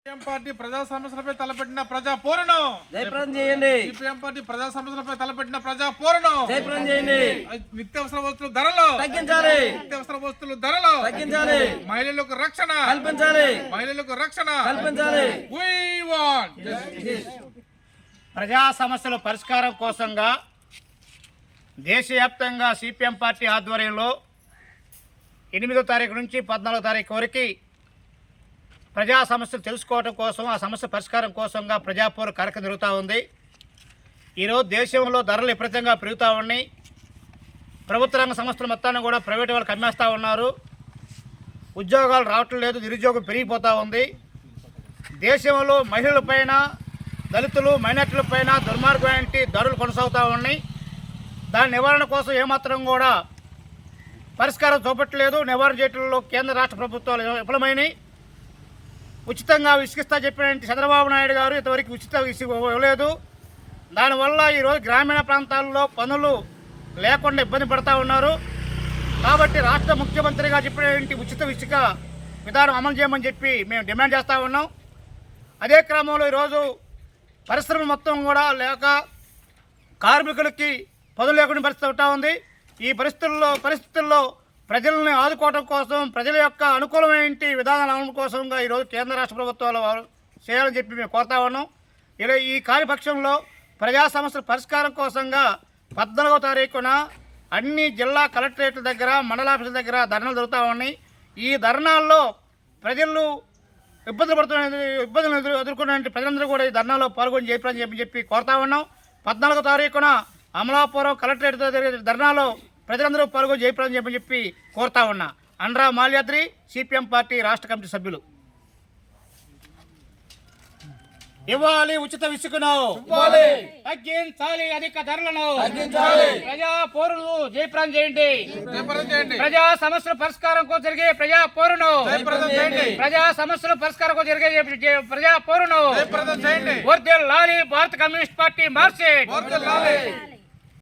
CPM party ప్రజా సమస్యలపై తలపెట్టిన ప్రజా పోరును జయప్రదం చేయండి. సిపిఎం పార్టీ ప్రజా సమస్యలపై తలపెట్టిన ప్రజా పోరును జయప్రదం చేయండి. నిత్యావసర వస్తువుల ధరలు తగ్గించాలి. నిత్యావసర వస్తువుల ధరలు తగ్గించాలి. మహిళలకు రక్షణ కల్పించాలి. మహిళలకు రక్షణ కల్పించాలి. We want ప్రజా సమస్యల పరిష్కారం కోసంగా దేశవ్యాప్తంగా సిపిఎం పార్టీ ఆధ్వర్యంలో 8వ తారీఖు నుంచి 14వ తారీఖు వరకు ప్రజా సమస్యలు తెలుసుకోవడం కోసం, ఆ సమస్య పరిష్కారం కోసంగా ప్రజాపోరు కార్యక్రమం జరుగుతూ ఉంది. ఈరోజు దేశంలో ధరలు విపరీతంగా పెరుగుతూ ఉన్నాయి. ప్రభుత్వ రంగ సంస్థలు మొత్తాన్ని కూడా ప్రైవేట్ వాళ్ళకి అమ్మేస్తూ ఉన్నారు. ఉద్యోగాలు రావటం లేదు, నిరుద్యోగం పెరిగిపోతూ ఉంది. దేశంలో మహిళలపైన, దళితులు, మైనార్టీలపైన దుర్మార్గమైన దాడులు కొనసాగుతూ ఉన్నాయి. దాని నివారణ కోసం ఏమాత్రం కూడా పరిష్కారం చూపట్లేదు. నివారణ చేయడంలో కేంద్ర రాష్ట్ర ప్రభుత్వాలు విఫలమైనవి. ఉచితంగా ఇసుకిస్తా చెప్పిన చంద్రబాబు నాయుడు గారు ఇంతవరకు ఉచిత ఇసుక ఇవ్వలేదు. దానివల్ల ఈరోజు గ్రామీణ ప్రాంతాల్లో పనులు లేకుండా ఇబ్బంది పడుతూ ఉన్నారు. కాబట్టి రాష్ట్ర ముఖ్యమంత్రిగా చెప్పినటువంటి ఉచిత ఇసుక విధానం అమలు చేయమని చెప్పి మేము డిమాండ్ చేస్తూ ఉన్నాం. అదే క్రమంలో ఈరోజు పరిశ్రమలు మొత్తం కూడా లేక కార్మికులకి పనులు లేకుండా పరిస్థితి ఉంటా ఉంది. ఈ పరిస్థితుల్లో ప్రజల్ని ఆదుకోవడం కోసం, ప్రజల యొక్క అనుకూలమైన విధానాల అమలు కోసంగా ఈరోజు కేంద్ర రాష్ట్ర ప్రభుత్వాలు చేయాలని చెప్పి మేము కోరుతా ఉన్నాం. ఇలా ఈ కార్యపక్షంలో ప్రజా సమస్యల పరిష్కారం కోసంగా 14వ తారీఖున అన్ని జిల్లా కలెక్టరేట్ల దగ్గర, మండలాఫీసుల దగ్గర ధర్నాలు జరుగుతూ ఉన్నాయి. ఈ ధర్నాల్లో ప్రజలు ఇబ్బందులు ఎదుర్కొనే ప్రజలందరూ కూడా ఈ ధర్నాలో పాల్గొని చెప్పని చెప్పి కోరుతా ఉన్నాం. 14వ తారీఖున అమలాపురం కలెక్టరేట్ జరిగే ధర్నాలో ప్రజలందరూ పాల్గొని జయప్రదం చెప్పి కోరుతా ఉన్నా. అండ్రా మాల్యాద్రి, సిపిఎం పార్టీ రాష్ట్ర కమిటీ సభ్యులు. ఇవ్వాలి ఉచిత ఇసుకను, తగ్గించాలి అధిక ధరలను, ప్రజా పోరును జయప్రదం చేయండి. ప్రజా సమస్యల పరిష్కారం కోసం జరిగే ప్రజా పోరును, ప్రజా సమస్యల పరిష్కారం కోసం జరిగే ప్రజా పోరును వర్ధిల్లాలి భారత కమ్యూనిస్ట్ పార్టీ మార్క్సిస్ట్.